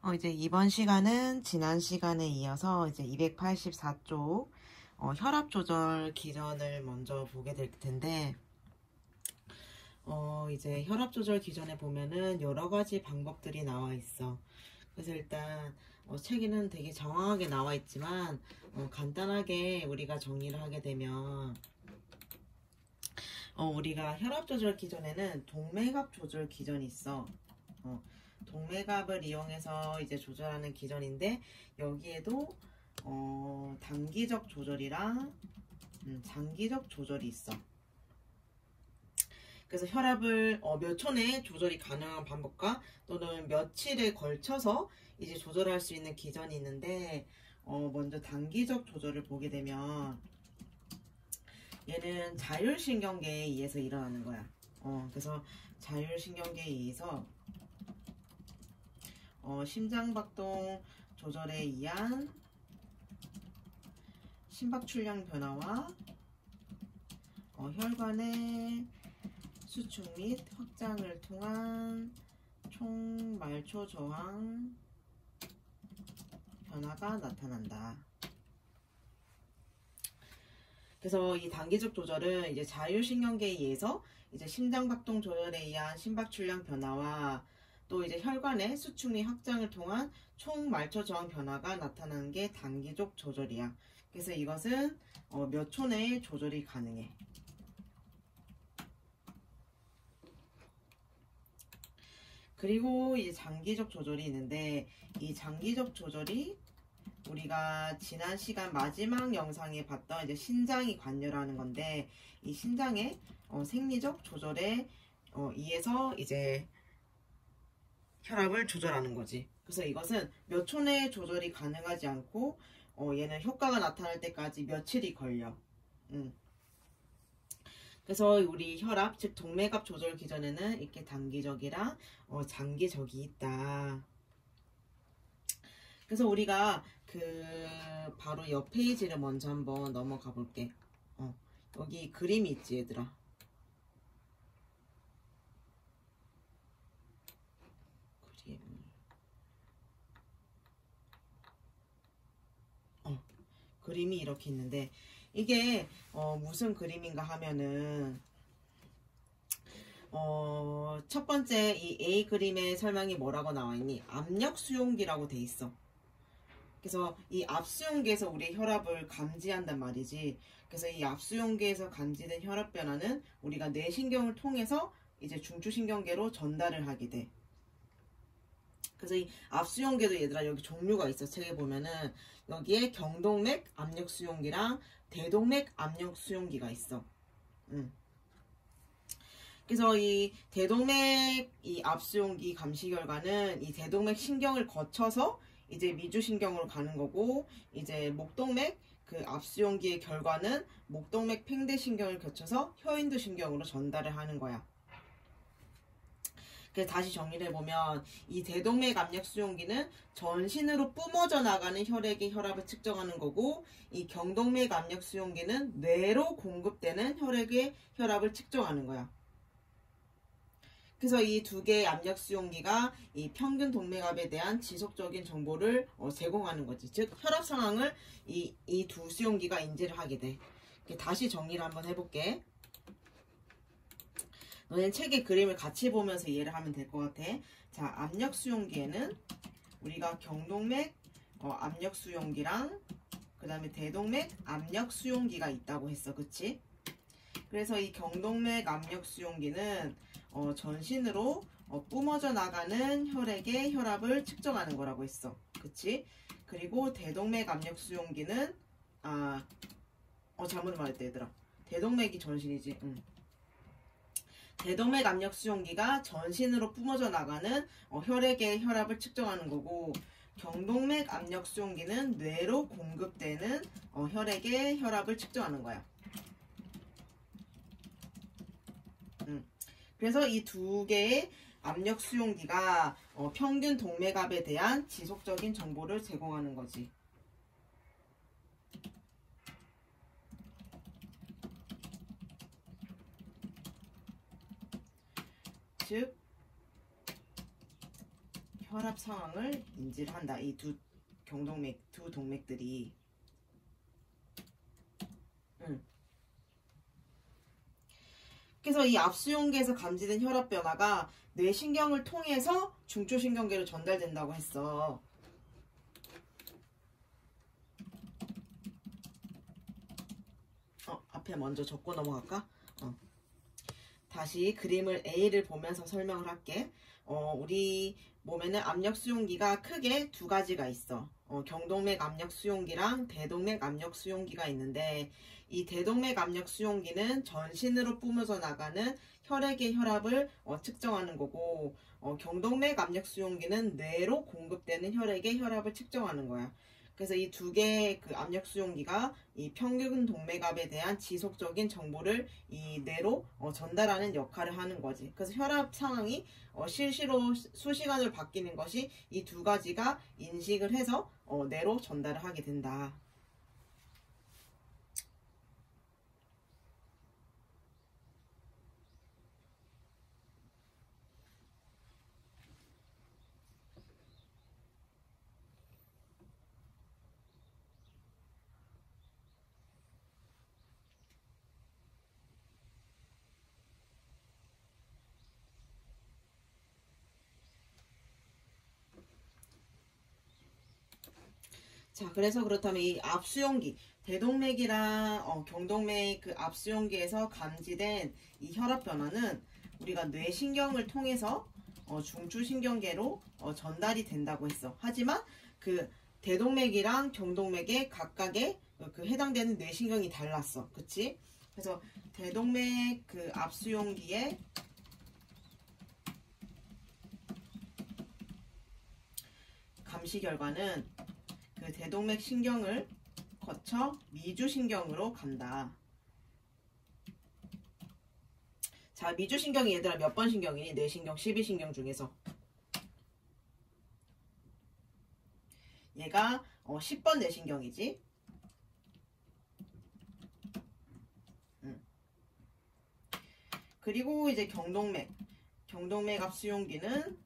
이제 이번 시간은 지난 시간에 이어서 이제 284쪽 혈압 조절 기전을 먼저 보게 될 텐데, 이제 혈압 조절 기전에 보면은 여러 가지 방법들이 나와 있어. 그래서 일단 책에는 되게 정확하게 나와 있지만 간단하게 우리가 정리를 하게 되면, 우리가 혈압 조절 기전에는 동맥압 조절 기전이 있어. 동맥압을 이용해서 이제 조절하는 기전인데, 여기에도 단기적 조절이랑 장기적 조절이 있어. 그래서 혈압을 몇 초 내에 조절이 가능한 방법과 또는 며칠에 걸쳐서 이제 조절할 수 있는 기전이 있는데, 먼저 단기적 조절을 보게 되면 얘는 자율신경계에 의해서 일어나는 거야. 그래서 자율신경계에 의해서 심장박동 조절에 의한 심박출량 변화와 혈관의 수축 및 확장을 통한 총말초 저항 변화가 나타난다. 그래서 이 단기적 조절은 이제 자율신경계에 의해서 이제 심장박동 조절에 의한 심박출량 변화와 또 이제 혈관의 수축 및 확장을 통한 총말초 저항 변화가 나타나는 게 단기적 조절이야. 그래서 이것은 몇 초 내에 조절이 가능해. 그리고 이제 장기적 조절이 있는데, 이 장기적 조절이 우리가 지난 시간 마지막 영상에 봤던 이제 신장이 관여라는 건데, 이 신장의 생리적 조절에 의해서 이제 혈압을 조절하는 거지. 그래서 이것은 몇 초 내에 조절이 가능하지 않고 얘는 효과가 나타날 때까지 며칠이 걸려. 그래서 우리 혈압, 즉 동맥압 조절 기전에는 이렇게 단기적이랑 장기적이 있다. 그래서 우리가 바로 옆 페이지를 먼저 한번 넘어가 볼게. 여기 그림이 있지, 얘들아. 그림이 이렇게 있는데, 이게 무슨 그림인가 하면은 첫 번째 이 A 그림의 설명이 뭐라고 나와 있니? 압력 수용기라고 돼 있어. 그래서 이 압수용기에서 우리의 혈압을 감지한단 말이지. 그래서 이 압수용기에서 감지된 혈압 변화는 우리가 뇌신경을 통해서 이제 중추신경계로 전달을 하게 돼. 그래서 이 압수용계도 얘들아 여기 종류가 있어. 책에 보면은 여기에 경동맥 압력 수용기랑 대동맥 압력 수용기가 있어. 그래서 이 대동맥 이 압수용기 감시 결과는 이 대동맥 신경을 거쳐서 이제 미주신경으로 가는 거고, 이제 목동맥 그 압수용기의 결과는 목동맥 팽대신경을 거쳐서 혀인두신경으로 전달을 하는 거야. 그래서 다시 정리를 해보면 이 대동맥 압력 수용기는 전신으로 뿜어져 나가는 혈액의 혈압을 측정하는 거고, 이 경동맥 압력 수용기는 뇌로 공급되는 혈액의 혈압을 측정하는 거야. 그래서 이 두 개의 압력 수용기가 이 평균 동맥압에 대한 지속적인 정보를 제공하는 거지. 즉 혈압 상황을 이 두 수용기가 인지를 하게 돼. 다시 정리를 한번 해볼게. 너는 책의 그림을 같이 보면서 이해를 하면 될 것 같아. 자, 압력 수용기에는 우리가 경동맥 압력 수용기랑 그 다음에 대동맥 압력 수용기가 있다고 했어. 그치? 그래서 이 경동맥 압력 수용기는 전신으로 뿜어져 나가는 혈액의 혈압을 측정하는 거라고 했어. 그치? 그리고 대동맥 압력 수용기는 잘못 말했다 얘들아. 대동맥이 전신이지. 대동맥 압력 수용기가 전신으로 뿜어져 나가는 혈액의 혈압을 측정하는 거고, 경동맥 압력 수용기는 뇌로 공급되는 혈액의 혈압을 측정하는 거야. 그래서 이 두 개의 압력 수용기가 평균 동맥압에 대한 지속적인 정보를 제공하는 거지. 즉 혈압 상황을 인지를 한다. 이 두 동맥들이. 그래서 이 앞수용계에서 감지된 혈압 변화가 뇌신경을 통해서 중추신경계로 전달된다고 했어. 앞에 먼저 적고 넘어갈까? 다시 그림을 A를 보면서 설명을 할게. 우리 몸에는 압력 수용기가 크게 두 가지가 있어. 경동맥 압력 수용기랑 대동맥 압력 수용기가 있는데, 이 대동맥 압력 수용기는 전신으로 뿜어져 나가는 혈액의 혈압을 측정하는 거고, 경동맥 압력 수용기는 뇌로 공급되는 혈액의 혈압을 측정하는 거야. 그래서 이 두 개의 그 압력 수용기가 이 평균 동맥압에 대한 지속적인 정보를 이 뇌로 전달하는 역할을 하는 거지. 그래서 혈압 상황이 실시로 수시간으로 바뀌는 것이 이 두 가지가 인식을 해서 뇌로 전달을 하게 된다. 자, 그래서 그렇다면 이 앞수용기, 대동맥이랑 경동맥 그 앞수용기에서 감지된 이 혈압 변화는 우리가 뇌신경을 통해서 중추신경계로 전달이 된다고 했어. 하지만 그 대동맥이랑 경동맥의 각각의 그 해당되는 뇌신경이 달랐어. 그치? 그래서 대동맥 그 앞수용기의 감시 결과는 그 대동맥 신경을 거쳐 미주신경으로 간다. 자, 미주신경이 얘들아 몇 번 신경이니? 뇌신경 12신경 중에서. 얘가 10번 뇌신경이지. 그리고 이제 경동맥 앞수용기는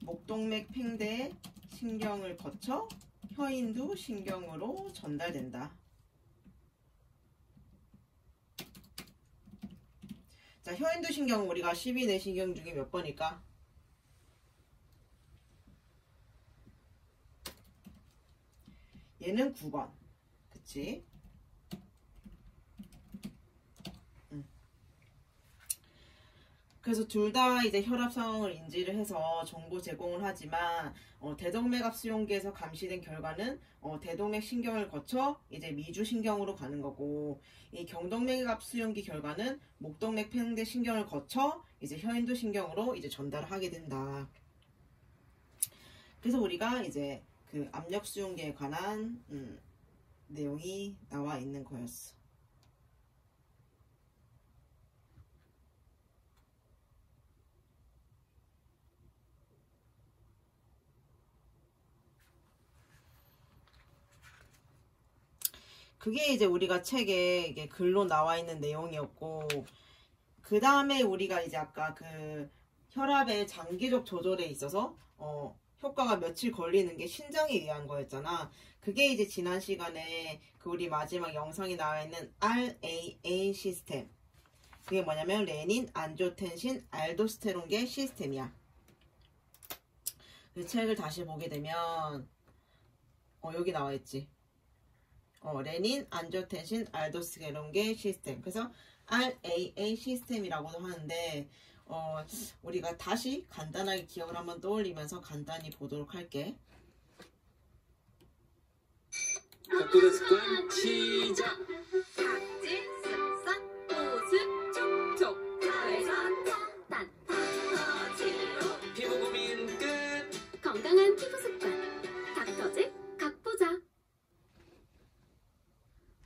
목동맥 팽대 신경을 거쳐 혀인두 신경으로 전달된다. 자, 혀인두 신경은 우리가 12뇌신경 중에 몇 번일까? 얘는 9번. 그치? 그래서 둘 다 이제 혈압 상황을 인지를 해서 정보 제공을 하지만 대동맥 앞수용기에서 감시된 결과는 대동맥 신경을 거쳐 이제 미주신경으로 가는 거고, 이 경동맥 앞수용기 결과는 목동맥 팽대 신경을 거쳐 이제 혀인두 신경으로 이제 전달을 하게 된다. 그래서 우리가 이제 그 압력 수용기에 관한 내용이 나와 있는 거였어. 그게 이제 우리가 책에 이게 글로 나와 있는 내용이었고, 그 다음에 우리가 이제 아까 그 혈압의 장기적 조절에 있어서 효과가 며칠 걸리는 게 신장에 의한 거였잖아. 그게 이제 지난 시간에 그 우리 마지막 영상에 나와 있는 RAA 시스템. 그게 뭐냐면 레닌, 안조텐신, 알도스테론계 시스템이야. 그 책을 다시 보게 되면 여기 나와 있지. 레닌, 안조텐신, 알도스테론계 시스템. 그래서 RAA 시스템이라고도 하는데 우리가 다시 간단하게 기억을 한번 떠올리면서 간단히 보도록 할게. 각도의 습관 시작! 각질, 습관, 보습, 촉촉, 자외선, 차단, 닥터지로 피부 고민 끝! 건강한 피부 습관, 닥터지 각보자.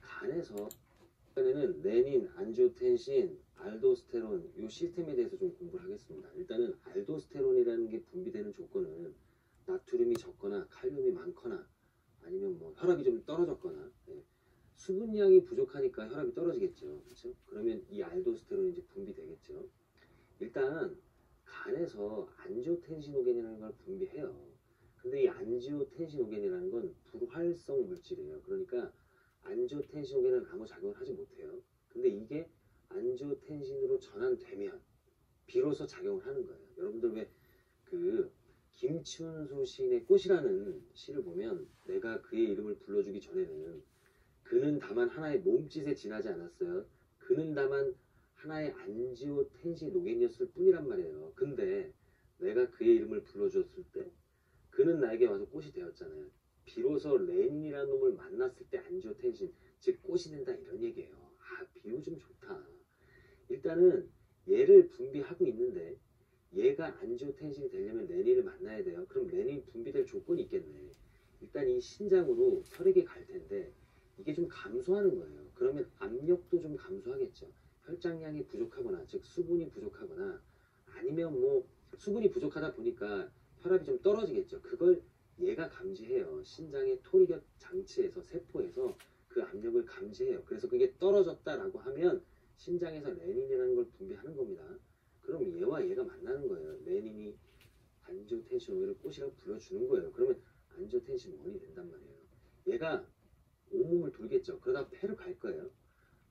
간에서 이번에는 레닌, 안지오텐신, 알도스테론 이 시스템에 대해서 좀 공부를 하겠습니다. 일단은 알도스테론이라는 게 분비되는 조건은 나트륨이 적거나 칼륨이 많거나 아니면 뭐 혈압이 좀 떨어졌거나 수분량이 부족하니까 혈압이 떨어지겠죠. 그렇죠? 그러면 이 알도스테론이 이제 분비되겠죠. 일단 간에서 폐에서 안지오텐신오겐이라는 걸 분비해요. 근데 이 안지오텐신오겐이라는 건 불활성 물질이에요. 그러니까 안지오텐신오겐은 아무 작용을 하지 못해요. 근데 이게 안지오텐신으로 전환되면 비로소 작용을 하는 거예요. 여러분들 왜 그 김춘수 시인의 꽃이라는 시를 보면 내가 그의 이름을 불러주기 전에는 그는 다만 하나의 몸짓에 지나지 않았어요. 그는 다만 하나의 안지오텐신오겐이었을 뿐이란 말이에요. 근데 내가 그의 이름을 불러줬을 때 그는 나에게 와서 꽃이 되었잖아요. 비로소 레닌이라는 놈을 만났을 때 안지오텐신, 즉 꽃이 된다 이런 얘기예요. 아, 비유 좀 좋다. 일단은 얘를 분비하고 있는데 얘가 안지오텐신이 되려면 레닌을 만나야 돼요. 그럼 레닌 분비될 조건이 있겠네. 일단 이 신장으로 혈액이 갈 텐데 이게 좀 감소하는 거예요. 그러면 압력도 좀 감소하겠죠. 혈장량이 부족하거나, 즉 수분이 부족하거나, 아니면 뭐 수분이 부족하다 보니까 혈압이 좀 떨어지겠죠. 그걸 얘가 감지해요. 신장의 토리곁 장치에서, 세포에서 그 압력을 감지해요. 그래서 그게 떨어졌다라고 하면 신장에서 레닌이라는 걸 분비하는 겁니다. 그럼 얘와 얘가 만나는 거예요. 레닌이 안지오텐신 5를 꽃이라고 불러주는 거예요. 그러면 안지오텐신 1이 된단 말이에요. 얘가 온몸을 돌겠죠. 그러다 폐로 갈 거예요.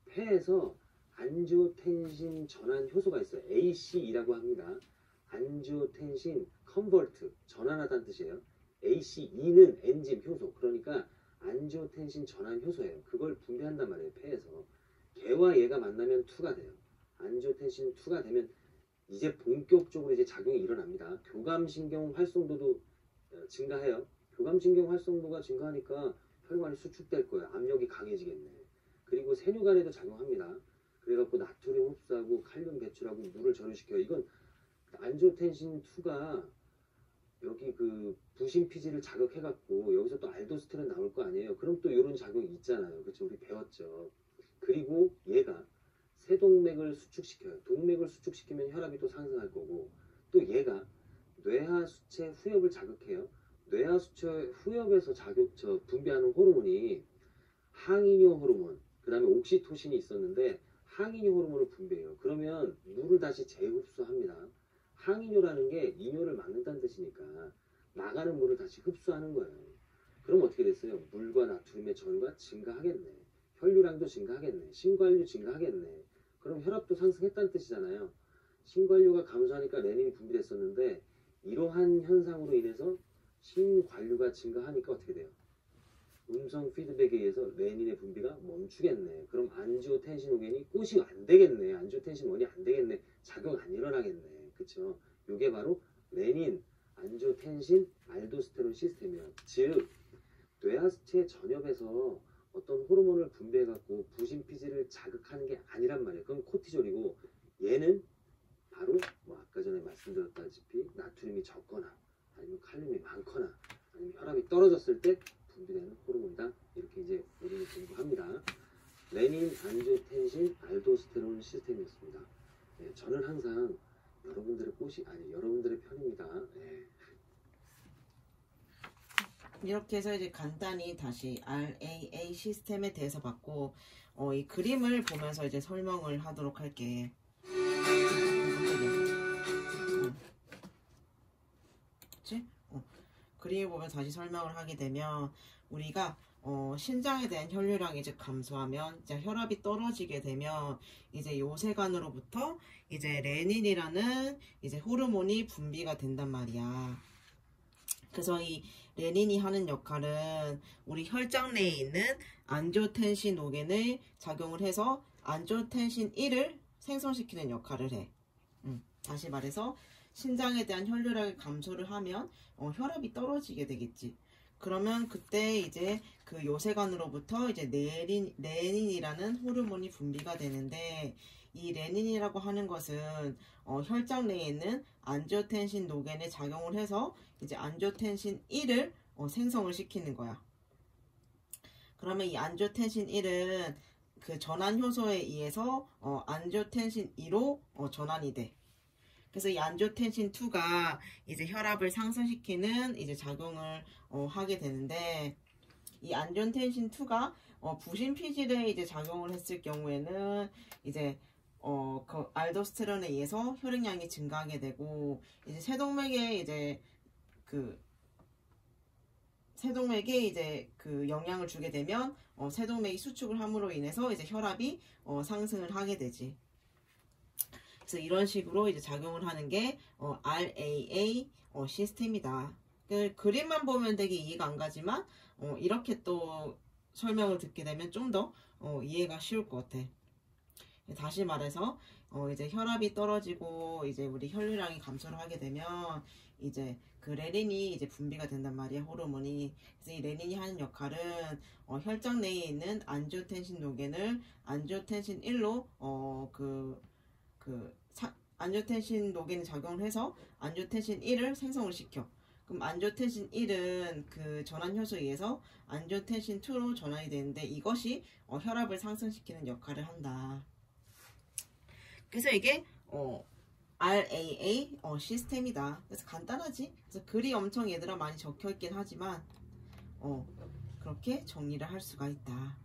폐에서 안지오텐신 전환 효소가 있어요. ACE라고 합니다. 안지오텐신 컨버트, 전환하다는 뜻이에요. ACE는 엔짐 효소, 그러니까 안지오텐신 전환 효소예요. 그걸 분비한단 말이에요. 폐에서. 걔와 얘가 만나면 2가 돼요. 안지오텐신 2가 되면 이제 본격적으로 이제 작용이 일어납니다. 교감신경 활성도도 증가해요. 교감신경 활성도가 증가하니까 혈관이 수축될 거예요. 압력이 강해지겠네. 그리고 세뇨간에도 작용합니다. 그래갖고 나트륨 흡수하고 칼륨 배출하고 물을 절유시켜요. 이건 안지오텐신 2가 여기 그 부신 피지를 자극해갖고 여기서 또 알도스테론 나올 거 아니에요. 그럼 또 이런 작용이 있잖아요. 그렇죠? 우리 배웠죠. 그리고 얘가 세동맥을 수축시켜요. 동맥을 수축시키면 혈압이 또 상승할 거고, 또 얘가 뇌하수체 후엽을 자극해요. 뇌하수체 후엽에서 분비하는 호르몬이 항이뇨 호르몬, 그 다음에 옥시토신이 있었는데 항이뇨 호르몬을 분비해요. 그러면 물을 다시 재흡수합니다. 항이뇨라는 게 이뇨를 막는다는 뜻이니까 나가는 물을 다시 흡수하는 거예요. 그럼 어떻게 됐어요? 물과 나트륨의 전후가 증가하겠네. 혈류량도 증가하겠네. 신관류 증가하겠네. 그럼 혈압도 상승했다는 뜻이잖아요. 신관류가 감소하니까 레닌이 분비됐었는데 이러한 현상으로 인해서 신관류가 증가하니까 어떻게 돼요? 음성 피드백에 의해서 레닌의 분비가 멈추겠네. 그럼 안지오텐신오겐이 꽃이 안 되겠네. 안지오텐신 1이 안 되겠네. 작용 안 일어나겠네. 그쵸? 요게 바로 레닌, 안지오텐신, 알도스테론 시스템이에요. 즉 뇌하수체 전엽에서 어떤 호르몬을 분비해갖고 부신피지를 자극하는 게 아니란 말이에요. 그건 코티졸이고, 얘는 바로 뭐 아까 전에 말씀드렸다시피 나트륨이 적거나 아니면 칼륨이 많거나 아니면 혈압이 떨어졌을 때 분비되는 호르몬이다. 이렇게 이제 우리는 공부합니다. 레닌, 안지오텐신, 알도스테론 시스템이었습니다. 네, 저는 항상 여러분들의 여러분들의 편입니다. 네. 이렇게 해서 이제 간단히 다시 RAA 시스템에 대해서 봤고, 이 그림을 보면서 이제 설명을 하도록 할게. 그치? 그림을 보면 다시 설명을 하게 되면, 우리가 신장에 대한 혈류량이 이제 감소하면, 이제 혈압이 떨어지게 되면, 이제 요세관으로부터 이제 레닌이라는 이제 호르몬이 분비가 된단 말이야. 그래서 이 레닌이 하는 역할은 우리 혈장 내에 있는 안지오텐신오겐을 작용을 해서 안지오텐신 1을 생성시키는 역할을 해. 다시 말해서 신장에 대한 혈류량을 감소를 하면 혈압이 떨어지게 되겠지. 그러면 그때 이제 그 요세관으로부터 이제 레닌이라는 호르몬이 분비가 되는데, 이 레닌이라고 하는 것은 혈장 내에 있는 안지오텐신 노겐에 작용을 해서 이제 안지오텐신 1을 생성을 시키는 거야. 그러면 이 안지오텐신 1은 그 전환 효소에 의해서 안지오텐신 2로 전환이 돼. 그래서 이 안지오텐신 2가 이제 혈압을 상승시키는 이제 작용을 하게 되는데, 이 안지오텐신 2가 부신 피질에 이제 작용을 했을 경우에는 이제 그 알도스테론에 의해서 혈액량이 증가하게 되고, 이제 세동맥에 이제 그 영향을 주게 되면 세동맥이 수축을 함으로 인해서 이제 혈압이 상승을 하게 되지. 그래서 이런 식으로 이제 작용을 하는 게 RAA 시스템이다. 그림만 보면 되게 이해가 안 가지만 이렇게 또 설명을 듣게 되면 좀 더 이해가 쉬울 것 같아. 다시 말해서 이제 혈압이 떨어지고 이제 우리 혈류량이 감소를 하게 되면 이제 그 레닌이 이제 분비가 된단 말이야, 호르몬이. 그래서 이 레닌이 하는 역할은 혈장 내에 있는 안지오텐신 노겐을 안지오텐신 1로 안지오텐신 노겐이 작용을 해서 안지오텐신 1을 생성을 시켜. 그럼 안지오텐신 1은 그 전환 효소에 의해서 안지오텐신 2로 전환이 되는데 이것이 혈압을 상승시키는 역할을 한다. 그래서 이게 RAA 시스템이다. 그래서 간단하지? 그래서 글이 엄청 얘들아 많이 적혀 있긴 하지만 그렇게 정리를 할 수가 있다.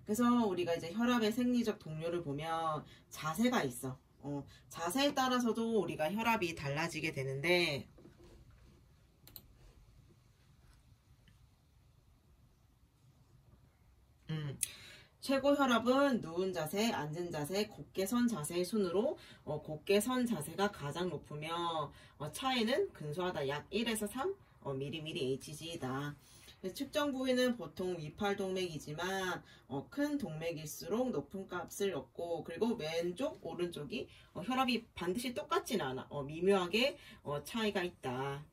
그래서 우리가 이제 혈압의 생리적 동료를 보면 자세가 있어. 자세에 따라서도 우리가 혈압이 달라지게 되는데, 최고 혈압은 누운 자세, 앉은 자세, 곧게 선 자세의 순으로 곧게 선 자세가 가장 높으며 차이는 근소하다. 약 1에서 3 mmHg이다. 측정 부위는 보통 위팔동맥이지만 큰 동맥일수록 높은 값을 얻고, 그리고 왼쪽, 오른쪽이 혈압이 반드시 똑같지는 않아. 미묘하게 차이가 있다.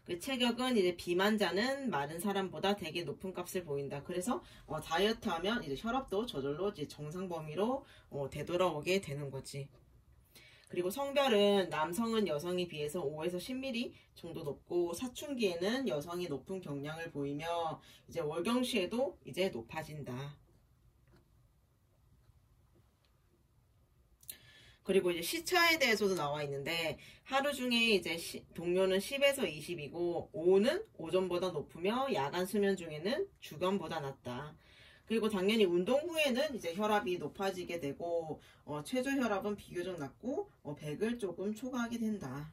그 체격은 이제 비만자는 마른 사람보다 되게 높은 값을 보인다. 그래서 다이어트하면 이제 혈압도 저절로 이제 정상 범위로 되돌아오게 되는 거지. 그리고 성별은 남성은 여성에 비해서 5에서 10mm 정도 높고, 사춘기에는 여성이 높은 경량을 보이며 이제 월경시에도 이제 높아진다. 그리고 이제 시차에 대해서도 나와 있는데, 하루 중에 이제 동료는 10에서 20이고 오후는 오전보다 높으며 야간 수면 중에는 주간보다 낮다. 그리고 당연히 운동 후에는 이제 혈압이 높아지게 되고 최저 혈압은 비교적 낮고 100을 조금 초과하게 된다.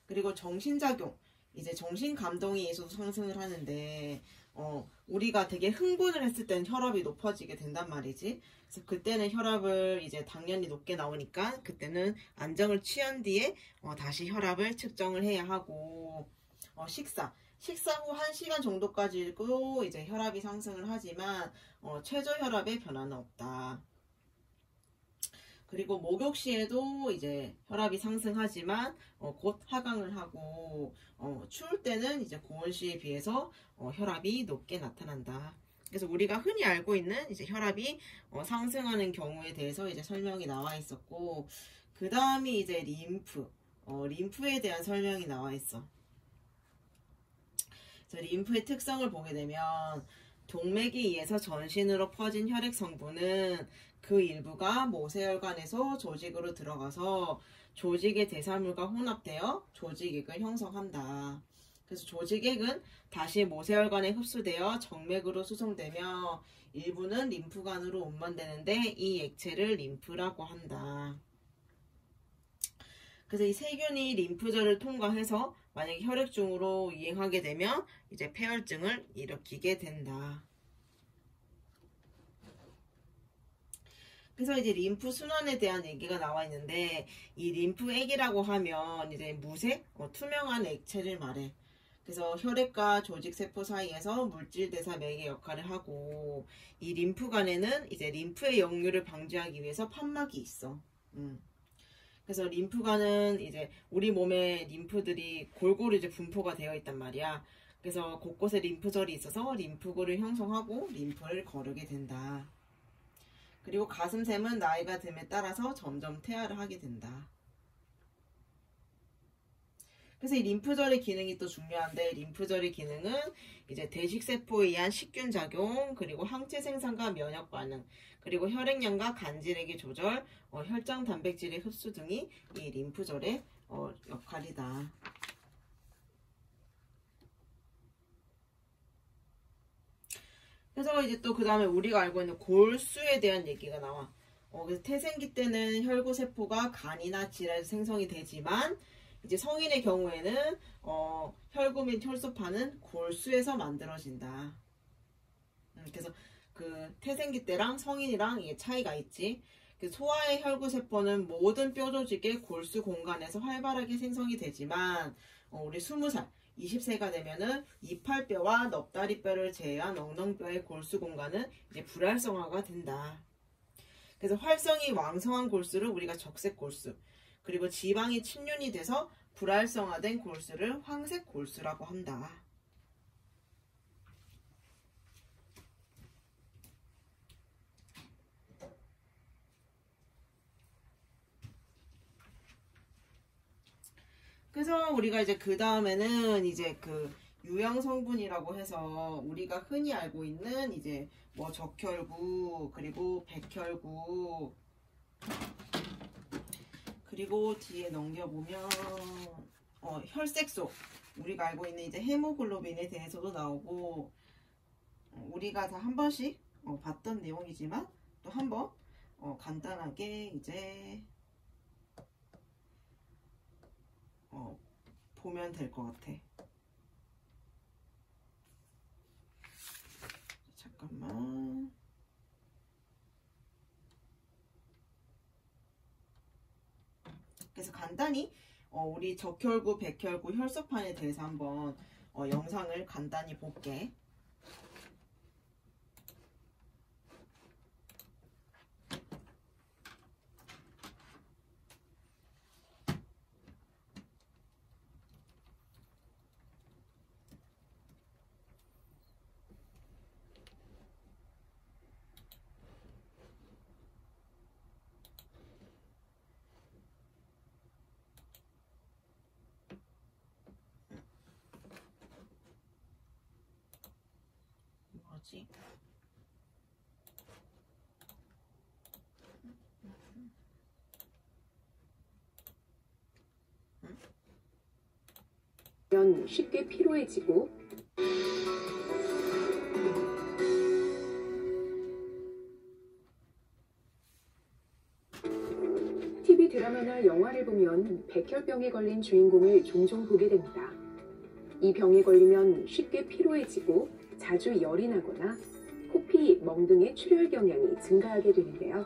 그리고 정신작용, 이제 정신감동에 의해서 상승을 하는데 우리가 되게 흥분을 했을 때는 혈압이 높아지게 된단 말이지. 그래서 그때는 혈압을 이제 당연히 높게 나오니까 그때는 안정을 취한 뒤에 다시 혈압을 측정을 해야 하고, 식사 후 1시간 정도까지도 이제 혈압이 상승을 하지만 최저 혈압에 변화는 없다. 그리고 목욕 시에도 이제 혈압이 상승하지만 곧 하강을 하고, 추울 때는 이제 고온 시에 비해서 혈압이 높게 나타난다. 그래서 우리가 흔히 알고 있는 이제 혈압이 상승하는 경우에 대해서 이제 설명이 나와 있었고, 그 다음이 이제 림프에 대한 설명이 나와 있어. 그래서 림프의 특성을 보게 되면 동맥에 의해서 전신으로 퍼진 혈액 성분은 그 일부가 모세혈관에서 조직으로 들어가서 조직의 대사물과 혼합되어 조직액을 형성한다. 그래서 조직액은 다시 모세혈관에 흡수되어 정맥으로 수송되며 일부는 림프관으로 운반되는데 이 액체를 림프라고 한다. 그래서 이 세균이 림프절을 통과해서 만약에 혈액중으로 유행하게 되면 이제 폐혈증을 일으키게 된다. 그래서 이제 림프 순환에 대한 얘기가 나와 있는데, 이 림프액이라고 하면 이제 무색, 투명한 액체를 말해. 그래서 혈액과 조직세포 사이에서 물질 대사 맥의 역할을 하고, 이 림프관에는 이제 림프의 역류를 방지하기 위해서 판막이 있어. 그래서 림프관은 이제 우리 몸에 림프들이 골고루 이제 분포가 되어 있단 말이야. 그래서 곳곳에 림프절이 있어서 림프골을 형성하고 림프를 거르게 된다. 그리고 가슴샘은 나이가 듦에 따라서 점점 퇴화를 하게 된다. 그래서 이 림프절의 기능이 또 중요한데, 림프절의 기능은 이제 대식세포에 의한 식균 작용, 그리고 항체 생산과 면역 반응, 그리고 혈액량과 간질액의 조절, 혈장 단백질의 흡수 등이 이 림프절의 역할이다. 그래서 이제 또 그 다음에 우리가 알고 있는 골수에 대한 얘기가 나와. 그래서 태생기 때는 혈구세포가 간이나 질에서 생성이 되지만 이제 성인의 경우에는 혈구 및 혈소판은 골수에서 만들어진다. 그래서 그 태생기 때랑 성인이랑 이게 차이가 있지. 소아의 혈구세포는 모든 뼈조직의 골수 공간에서 활발하게 생성이 되지만 우리 20살, 20세가 되면은 이팔뼈와 넙다리뼈를 제외한 엉덩뼈의 골수 공간은 이제 불활성화가 된다. 그래서 활성이 왕성한 골수를 우리가 적색 골수, 그리고 지방이 침륜이 돼서 불활성화된 골수를 황색 골수라고 한다. 그래서 우리가 이제 그 다음에는 이제 그 유형 성분이라고 해서 우리가 흔히 알고 있는 이제 뭐 적혈구, 그리고 백혈구, 그리고 뒤에 넘겨보면 혈색소, 우리가 알고 있는 이제 헤모글로빈에 대해서도 나오고, 우리가 다 한 번씩 봤던 내용이지만 또 한번 간단하게 이제 보면 될 것 같아. 잠깐만. 그래서 간단히 우리 적혈구, 백혈구, 혈소판에 대해서 한번 영상을 간단히 볼게. 뭐지? 쉽게 피로해지고 TV 드라마나 영화를 보면 백혈병에 걸린 주인공을 종종 보게 됩니다. 이 병에 걸리면 쉽게 피로해지고 자주 열이 나거나 코피, 멍 등의 출혈 경향이 증가하게 되는데요.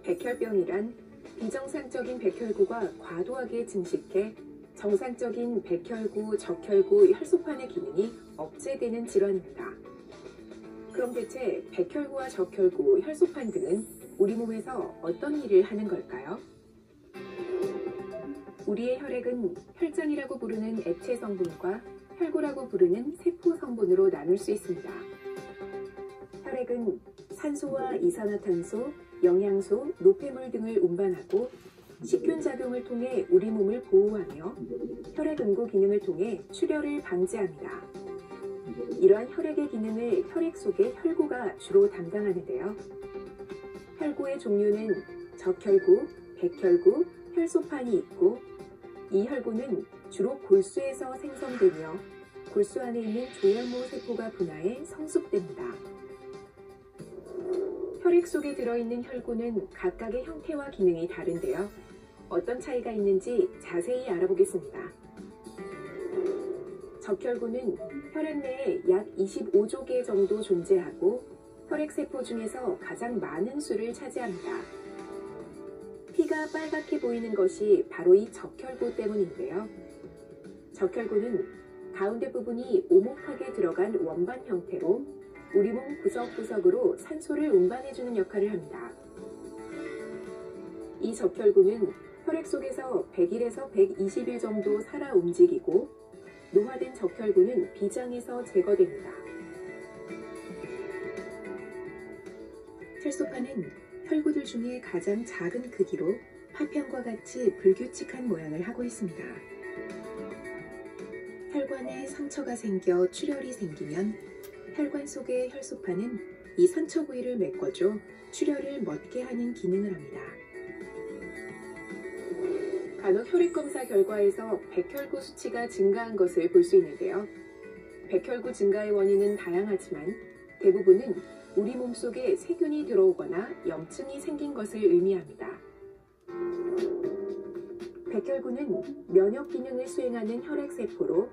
백혈병이란 비정상적인 백혈구가 과도하게 증식해 정상적인 백혈구, 적혈구, 혈소판의 기능이 억제되는 질환입니다. 그럼 대체 백혈구와 적혈구, 혈소판 등은 우리 몸에서 어떤 일을 하는 걸까요? 우리의 혈액은 혈장이라고 부르는 액체 성분과 혈구라고 부르는 세포 성분으로 나눌 수 있습니다. 혈액은 산소와 이산화탄소, 영양소, 노폐물 등을 운반하고 식균 작용을 통해 우리 몸을 보호하며 혈액 응고 기능을 통해 출혈을 방지합니다. 이러한 혈액의 기능을 혈액 속의 혈구가 주로 담당하는데요. 혈구의 종류는 적혈구, 백혈구, 혈소판이 있고, 이 혈구는 주로 골수에서 생성되며 골수 안에 있는 조혈모 세포가 분화해 성숙됩니다. 혈액 속에 들어있는 혈구는 각각의 형태와 기능이 다른데요. 어떤 차이가 있는지 자세히 알아보겠습니다. 적혈구는 혈액 내에 약 25조 개 정도 존재하고 혈액세포 중에서 가장 많은 수를 차지합니다. 피가 빨갛게 보이는 것이 바로 이 적혈구 때문인데요. 적혈구는 가운데 부분이 오목하게 들어간 원반 형태로 우리 몸 구석구석으로 산소를 운반해주는 역할을 합니다. 이 적혈구는 혈액 속에서 100일에서 120일 정도 살아 움직이고 노화된 적혈구는 비장에서 제거됩니다. 혈소판은 혈구들 중에 가장 작은 크기로 파편과 같이 불규칙한 모양을 하고 있습니다. 혈관에 상처가 생겨 출혈이 생기면 혈관 속의 혈소판은 이 상처 부위를 메꿔줘 출혈을 멎게 하는 기능을 합니다. 간혹 혈액검사 결과에서 백혈구 수치가 증가한 것을 볼 수 있는데요. 백혈구 증가의 원인은 다양하지만 대부분은 우리 몸속에 세균이 들어오거나 염증이 생긴 것을 의미합니다. 백혈구는 면역 기능을 수행하는 혈액세포로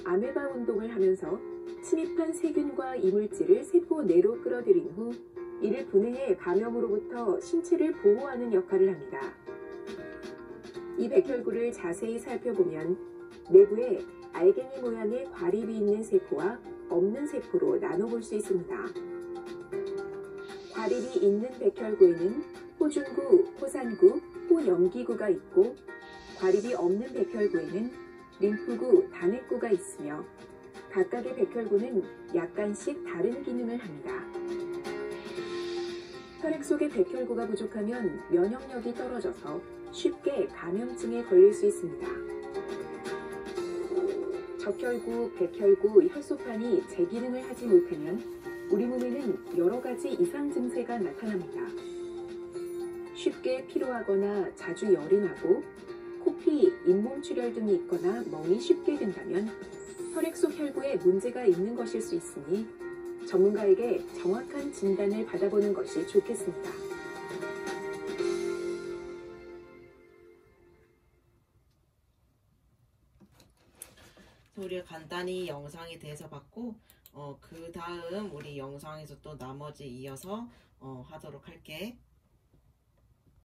아메바 운동을 하면서 침입한 세균과 이물질을 세포 내로 끌어들인 후 이를 분해해 감염으로부터 신체를 보호하는 역할을 합니다. 이 백혈구를 자세히 살펴보면 내부에 알갱이 모양의 과립이 있는 세포와 없는 세포로 나눠볼 수 있습니다. 과립이 있는 백혈구에는 호중구, 호산구, 호염기구가 있고 과립이 없는 백혈구에는 림프구, 단핵구가 있으며 각각의 백혈구는 약간씩 다른 기능을 합니다. 혈액 속에 백혈구가 부족하면 면역력이 떨어져서 쉽게 감염증에 걸릴 수 있습니다. 적혈구, 백혈구, 혈소판이 제 기능을 하지 못하면 우리 몸에는 여러 가지 이상 증세가 나타납니다. 쉽게 피로하거나 자주 열이 나고 코피, 잇몸 출혈 등이 있거나 멍이 쉽게 든다면 혈액 속 혈구에 문제가 있는 것일 수 있으니 전문가에게 정확한 진단을 받아보는 것이 좋겠습니다. 우리가 간단히 영상에 대해서 봤고 그 다음 우리 영상에서 또 나머지 이어서 하도록 할게.